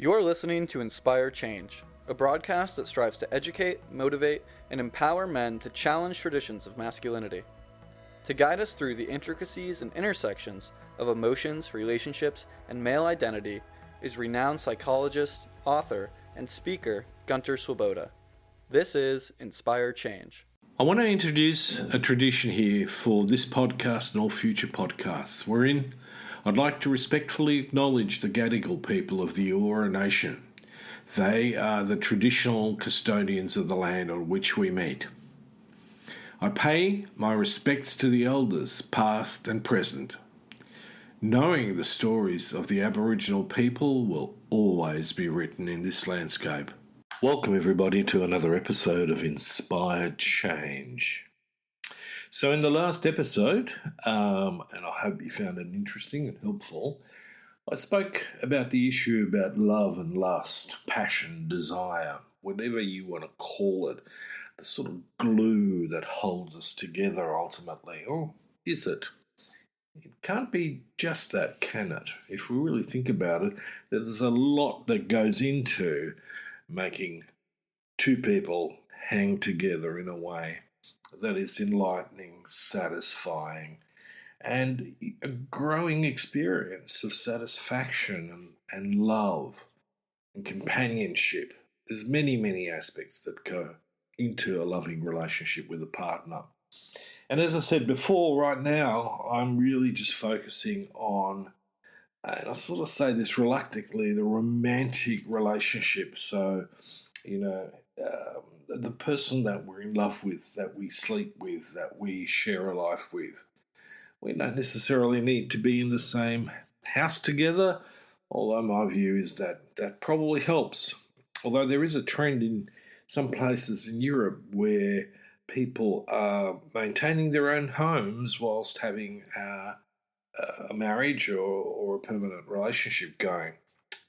You're listening to Inspire Change, a broadcast that strives to educate, motivate, and empower men to challenge traditions of masculinity. To guide us through the intricacies and intersections of emotions, relationships, and male identity is renowned psychologist, author, and speaker Gunter. This is Inspire Change. I want to introduce a tradition here for this podcast and all future podcasts, wherein I'd like to respectfully acknowledge the Gadigal people of the Eora Nation. They are the traditional custodians of the land on which we meet. I pay my respects to the elders, past and present. Knowing the stories of the Aboriginal people will always be written in this landscape. Welcome everybody to another episode of Inspired Change. So in the last episode, and I hope you found it interesting and helpful, I spoke about the issue about love and lust, passion, desire, whatever you want to call it, the sort of glue that holds us together ultimately. Or is it? It can't be just that, can it? If we really think about it, there's a lot that goes into making two people hang together in a way that is enlightening, satisfying, and a growing experience of satisfaction and love and companionship. There's many aspects that go into a loving relationship with a partner. And as I said before, right now, I'm really just focusing on, and I sort of say this reluctantly, the romantic relationship. So, the person that we're in love with, that we sleep with, that we share a life with. We don't necessarily need to be in the same house together, although my view is that that probably helps. Although there is a trend in some places in Europe where people are maintaining their own homes whilst having a marriage or a permanent relationship going.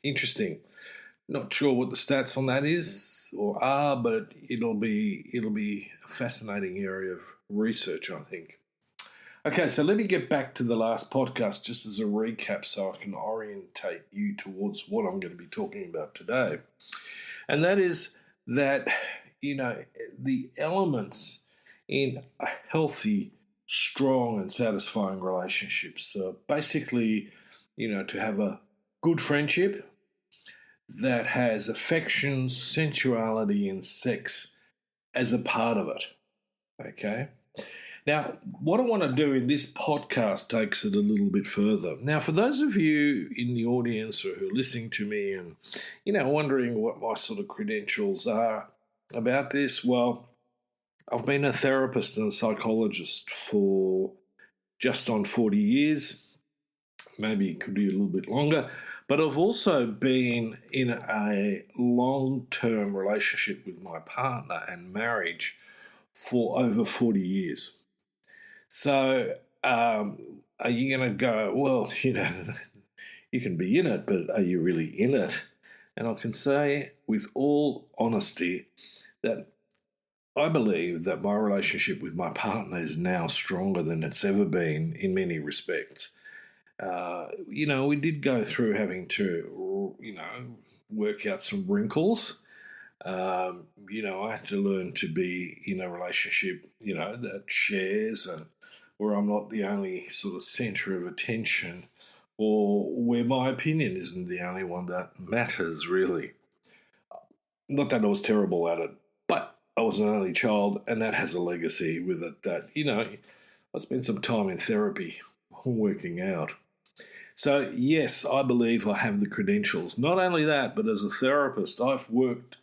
Interesting. Not sure what the stats on that is or are, but it'll be a fascinating area of research, I think. Okay, so let me get back to the last podcast just as a recap so I can orientate you towards what I'm going to be talking about today. And that is that, the elements in a healthy, strong and satisfying relationship. So basically, to have a good friendship that has affection, sensuality, and sex as a part of it. Okay? Now, what I want to do in this podcast takes it a little bit further. Now, for those of you in the audience or who are listening to me and, wondering what my sort of credentials are about this, well, I've been a therapist and a psychologist for just on 40 years. Maybe it could be a little bit longer. But I've also been in a long-term relationship with my partner and marriage for over 40 years. So are you going to go, well, you can be in it, but are you really in it? And I can say with all honesty that I believe that my relationship with my partner is now stronger than it's ever been in many respects. We did go through having to, work out some wrinkles. I had to learn to be in a relationship, that shares and where I'm not the only sort of centre of attention or where my opinion isn't the only one that matters, really. Not that I was terrible at it, but I was an only child and that has a legacy with it that, I spent some time in therapy working out. So, yes, I believe I have the credentials. Not only that, but as a therapist, I've worked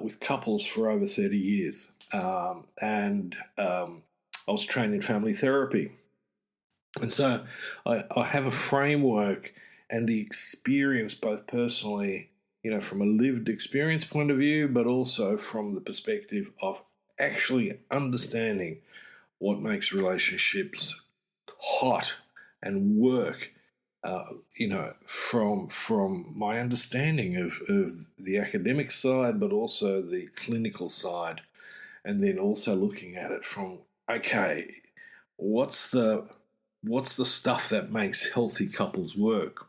with couples for over 30 years. And I was trained in family therapy. And so I have a framework and the experience both personally, from a lived experience point of view, but also from the perspective of actually understanding what makes relationships hot and work. From my understanding of the academic side, but also the clinical side, and then also looking at it from, okay, what's the stuff that makes healthy couples work?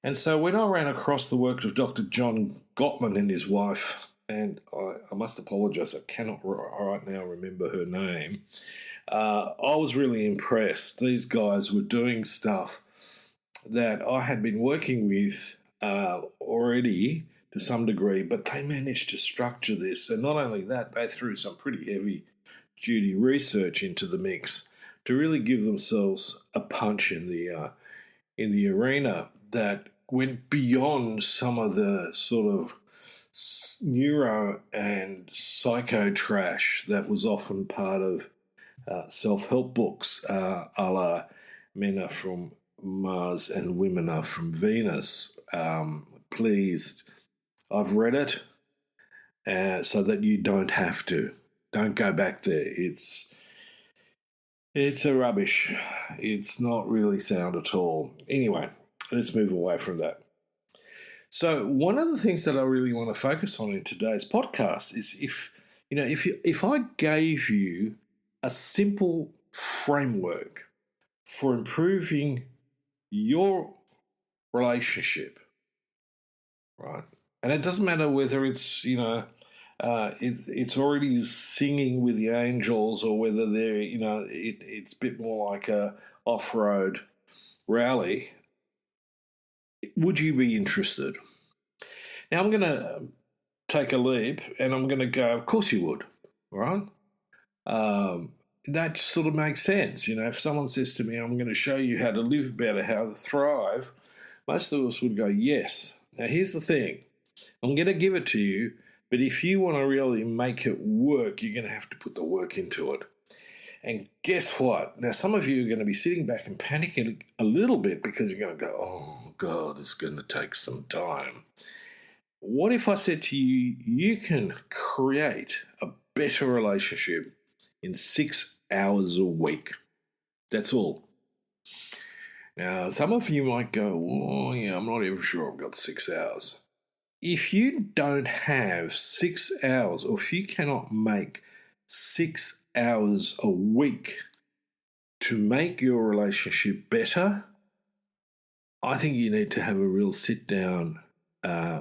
And so when I ran across the work of Dr. John Gottman and his wife, and I must apologise, I cannot right now remember her name, I was really impressed. These guys were doing stuff that I had been working with already to some degree, but they managed to structure this. And not only that, they threw some pretty heavy duty research into the mix to really give themselves a punch in the arena that went beyond some of the sort of neuro and psycho trash that was often part of self-help books, a la Men Are From Mars and Women Are From Venus. Please, I've read it so that you don't have to. Don't go back there. It's a rubbish. It's not really sound at all. Anyway, let's move away from that. So one of the things that I really want to focus on in today's podcast is if I gave you a simple framework for improving your relationship, right? And it doesn't matter whether it's it's already singing with the angels or whether they're it's a bit more like a off-road rally. Would you be interested? Now I'm going to take a leap and I'm going to go, of course you would, right? That sort of makes sense. If someone says to me, I'm going to show you how to live better, how to thrive, most of us would go, yes. Now here's the thing. I'm going to give it to you, but if you want to really make it work, you're going to have to put the work into it. And guess what? Now, some of you are going to be sitting back and panicking a little bit because you're going to go, oh, God, it's going to take some time. What if I said to you, you can create a better relationship in 6 hours a week? That's all. Now, some of you might go, oh, yeah, I'm not even sure I've got 6 hours. If you don't have 6 hours, or if you cannot make 6 hours a week to make your relationship better, I think you need to have a real sit down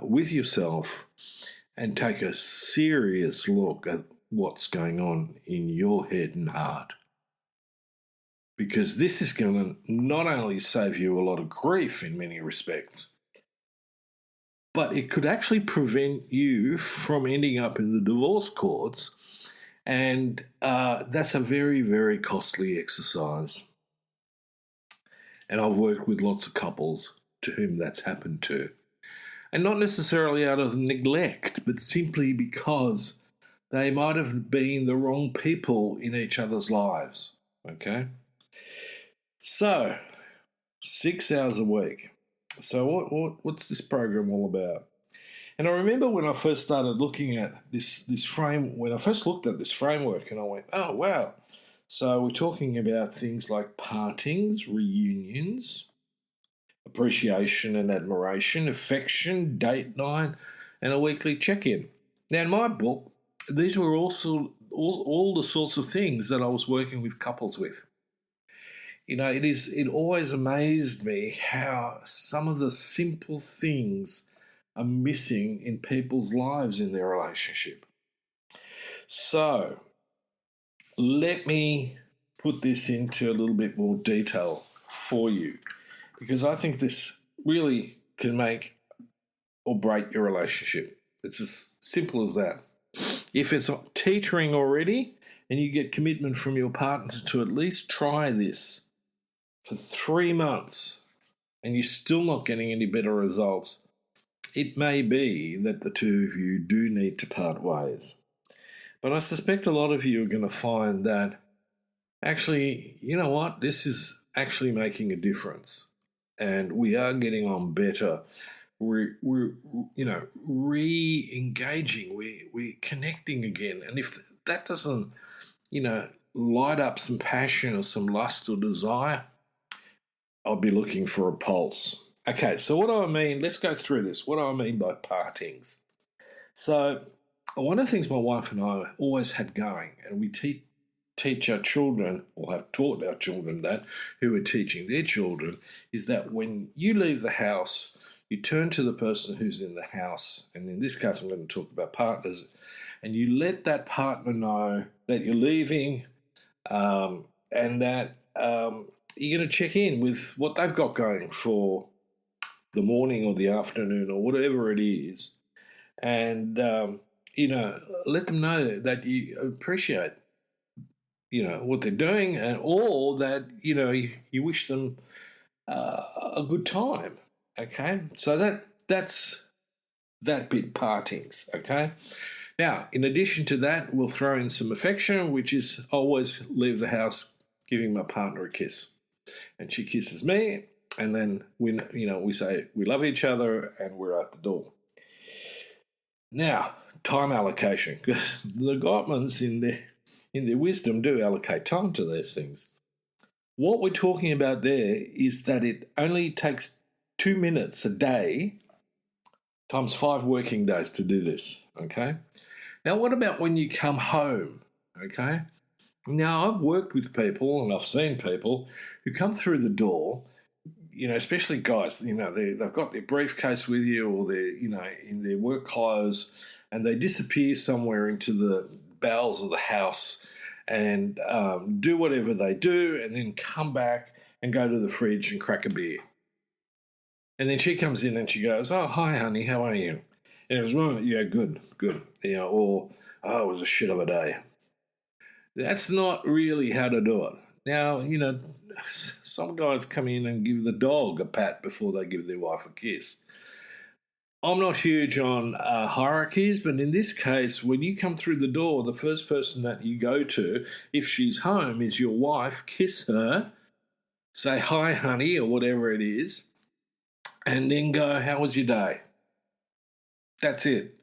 with yourself and take a serious look at what's going on in your head and heart. Because this is going to not only save you a lot of grief in many respects, but it could actually prevent you from ending up in the divorce courts. And that's a very, very costly exercise. And I've worked with lots of couples to whom that's happened to. And not necessarily out of neglect, but simply because they might have been the wrong people in each other's lives. Okay? So, 6 hours a week. So what's this program all about? And I remember when I first started looking at when I first looked at this framework, and I went, oh, wow. So we're talking about things like partings, reunions, appreciation and admiration, affection, date night, and a weekly check-in. Now, in my book, these were also all the sorts of things that I was working with couples with. It always amazed me how some of the simple things are missing in people's lives in their relationship. So, let me put this into a little bit more detail for you, because I think this really can make or break your relationship. It's as simple as that. If it's teetering already and you get commitment from your partner to at least try this for 3 months and you're still not getting any better results, it may be that the two of you do need to part ways. But I suspect a lot of you are going to find that actually, you know what, this is actually making a difference. And we are getting on better. We're re-engaging. We're connecting again. And if that doesn't, light up some passion or some lust or desire, I'll be looking for a pulse. Okay, so what do I mean? Let's go through this. What do I mean by partings? So one of the things my wife and I always had going, and we teach our children, or have taught our children that, who are teaching their children, is that when you leave the house, you turn to the person who's in the house, and in this case I'm going to talk about partners, and you let that partner know that you're leaving, and that you're going to check in with what they've got going for the morning or the afternoon or whatever it is, and let them know that you appreciate what they're doing, and or that you wish them a good time. Okay, so that's that bit, partings. Okay, now in addition to that, we'll throw in some affection, which is always leave the house giving my partner a kiss, and she kisses me, and then we say we love each other, and we're out the door. Now, time allocation, because the Gottmans in their wisdom do allocate time to these things. What we're talking about there is that it only takes 2 minutes a day times 5 working days to do this, okay? Now, what about when you come home, okay? Now, I've worked with people and I've seen people who come through the door, especially guys, they've got their briefcase with you, or they're, in their work clothes, and they disappear somewhere into the bowels of the house and do whatever they do, and then come back and go to the fridge and crack a beer. And then she comes in and she goes, "Oh, hi, honey, how are you?" And it was, "Well, yeah, good. Or, "Oh, it was a shit of a day." That's not really how to do it. Now, some guys come in and give the dog a pat before they give their wife a kiss. I'm not huge on hierarchies, but in this case, when you come through the door, the first person that you go to, if she's home, is your wife. Kiss her, say hi, honey, or whatever it is, and then go, "How was your day?" That's it.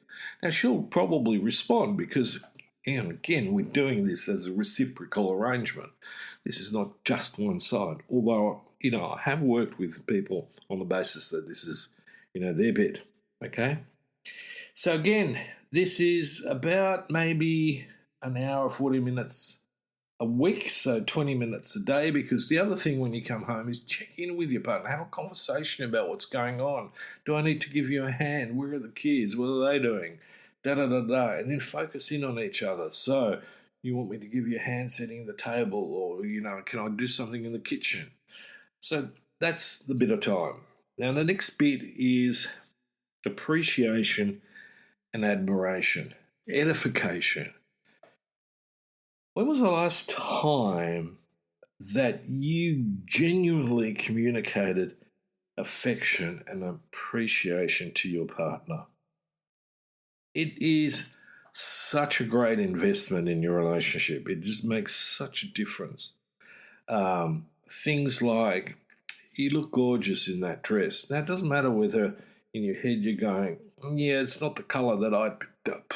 Now, she'll probably respond because, and again, we're doing this as a reciprocal arrangement. This is not just one side, although, I have worked with people on the basis that this is, their bit. Okay, so again, this is about maybe an hour, 40 minutes a week, so 20 minutes a day, because the other thing when you come home is check in with your partner, have a conversation about what's going on. Do I need to give you a hand? Where are the kids? What are they doing? Da-da-da-da, and then focus in on each other. So you want me to give you a hand setting the table, or, can I do something in the kitchen? So that's the bit of time. Now, the next bit is appreciation and admiration, edification. When was the last time that you genuinely communicated affection and appreciation to your partner? It is such a great investment in your relationship. It just makes such a difference. Things like, "You look gorgeous in that dress." Now, it doesn't matter whether in your head you're going, "Yeah, it's not the colour that I picked up."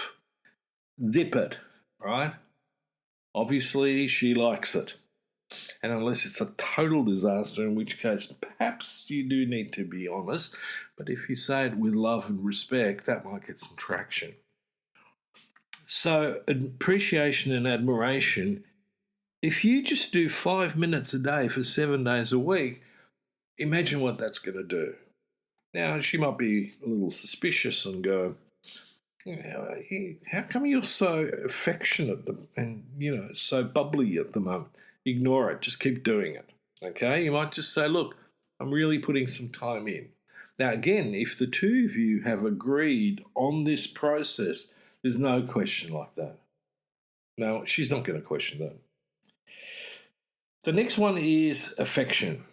Zip it, right? Obviously, she likes it. And unless it's a total disaster, in which case perhaps you do need to be honest, but if you say it with love and respect, that might get some traction. So, appreciation and admiration, if you just do 5 minutes a day for 7 days a week, imagine what that's going to do. Now, she might be a little suspicious and go, "How come you're so affectionate and, so bubbly at the moment?" Ignore it. Just keep doing it. Okay? You might just say, "Look, I'm really putting some time in." Now, again, if the two of you have agreed on this process, there's no question like that. No, she's not going to question that. The next one is affection.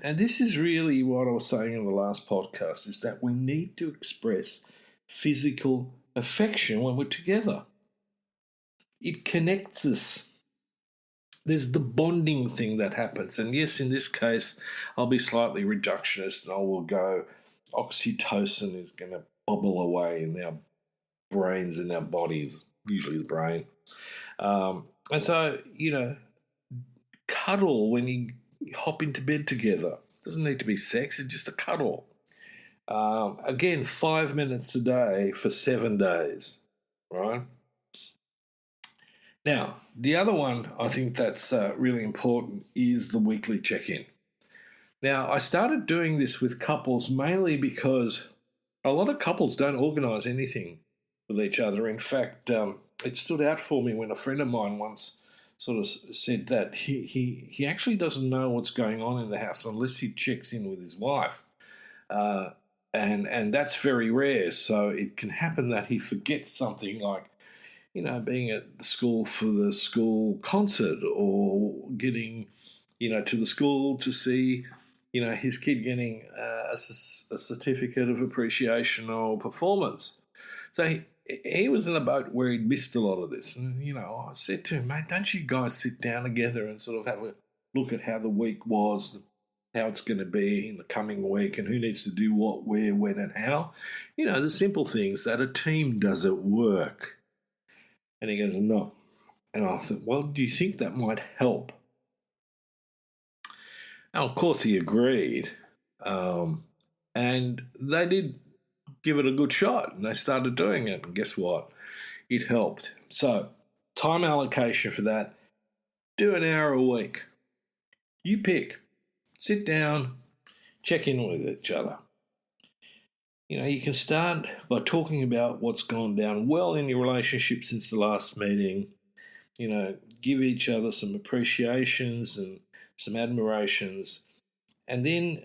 And this is really what I was saying in the last podcast, is that we need to express physical affection when we're together. It connects us. There's the bonding thing that happens. And yes, in this case, I'll be slightly reductionist and I will go, oxytocin is going to bubble away in our brains and our bodies, usually the brain. And so, cuddle when you hop into bed together. It doesn't need to be sex, it's just a cuddle. Again, 5 minutes a day for 7 days, right? Now, the other one I think that's really important is the weekly check-in. Now, I started doing this with couples mainly because a lot of couples don't organise anything with each other. In fact, it stood out for me when a friend of mine once sort of said that he actually doesn't know what's going on in the house unless he checks in with his wife. Uh, and that's very rare. So it can happen that he forgets something like, being at the school for the school concert or getting, to the school to see, his kid getting a certificate of appreciation or performance. So he was in a boat where he'd missed a lot of this. And, I said to him, mate, don't you guys sit down together and sort of have a look at how the week was, how it's going to be in the coming week, and who needs to do what, where, when, and how? The simple things that a team does at work. And he goes, no. And I thought, well, do you think that might help? And of course, he agreed. And they did give it a good shot, and they started doing it. And guess what? It helped. So, time allocation for that, do an hour a week. You pick. Sit down, check in with each other. You can start by talking about what's gone down well in your relationship since the last meeting. Give each other some appreciations and some admirations. And then,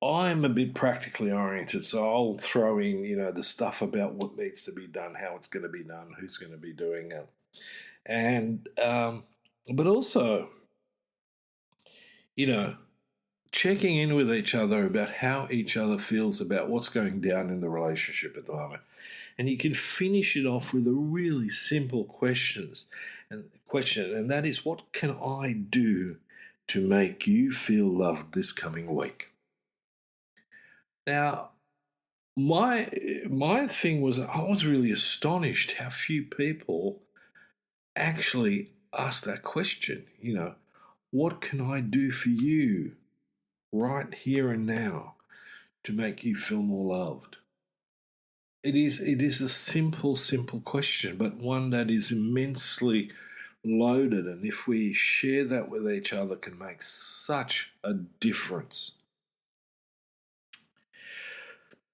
I'm a bit practically oriented, so I'll throw in, the stuff about what needs to be done, how it's going to be done, who's going to be doing it. And, but also, checking in with each other about how each other feels about what's going down in the relationship at the moment. And you can finish it off with a really simple question, and that is, what can I do to make you feel loved this coming week? Now, my thing was, I was really astonished how few people actually ask that question. What can I do for you right here and now to make you feel more loved? It is a simple question, but one that is immensely loaded, and if we share that with each other, can make such a difference.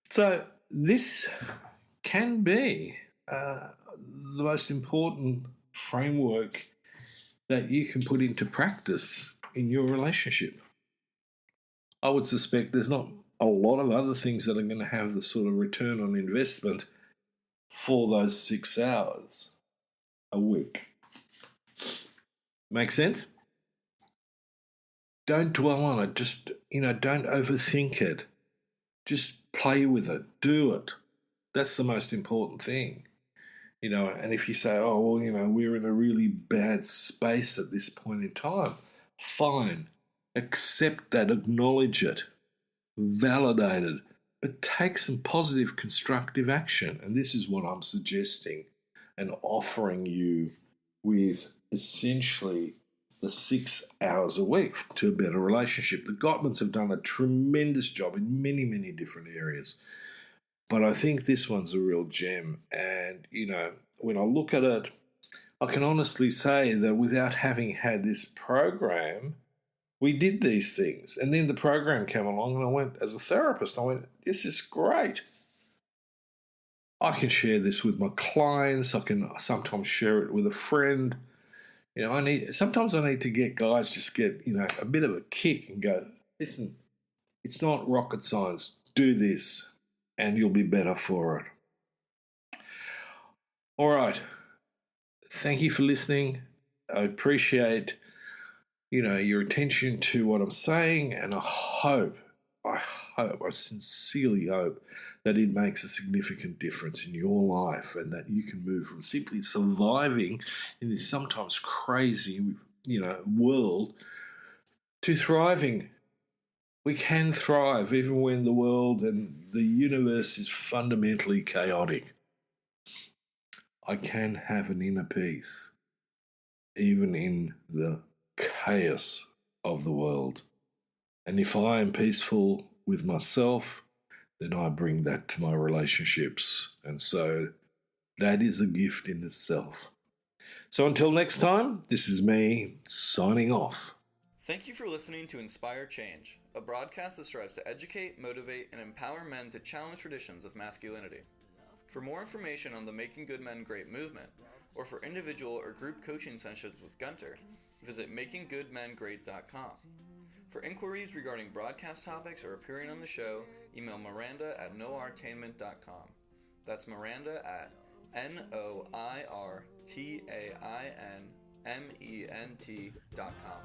So this can be the most important framework that you can put into practice in your relationship. I would suspect there's not a lot of other things that are going to have the sort of return on investment for those 6 hours a week. Make sense? Don't dwell on it. Just, don't overthink it. Just play with it. Do it. That's the most important thing. And if you say, oh, well, we're in a really bad space at this point in time, fine. Accept that, acknowledge it, validate it, but take some positive, constructive action. And this is what I'm suggesting and offering you with essentially the 6 hours a week to a better relationship. The Gottmans have done a tremendous job in many, many different areas. But I think this one's a real gem. And, when I look at it, I can honestly say that without having had this program, we did these things. And then the program came along and I went, as a therapist, this is great. I can share this with my clients. I can sometimes share it with a friend. Sometimes I need to get guys just get, a bit of a kick and go, listen, it's not rocket science. Do this and you'll be better for it. All right. Thank you for listening. I appreciate, your attention to what I'm saying, and I sincerely hope that it makes a significant difference in your life and that you can move from simply surviving in this sometimes crazy, world to thriving. We can thrive even when the world and the universe is fundamentally chaotic. I can have an inner peace, even in the chaos of the world. And if I am peaceful with myself, then I bring that to my relationships. And so that is a gift in itself. So until next time, this is me signing off. Thank you for listening to Inspire Change, a broadcast that strives to educate, motivate, and empower men to challenge traditions of masculinity. For more information on the Making Good Men Great movement, or for individual or group coaching sessions with Gunter, visit makinggoodmengreat.com. For inquiries regarding broadcast topics or appearing on the show, email Miranda@noirtainment.com. That's Miranda at NOIRTAINMENT.com.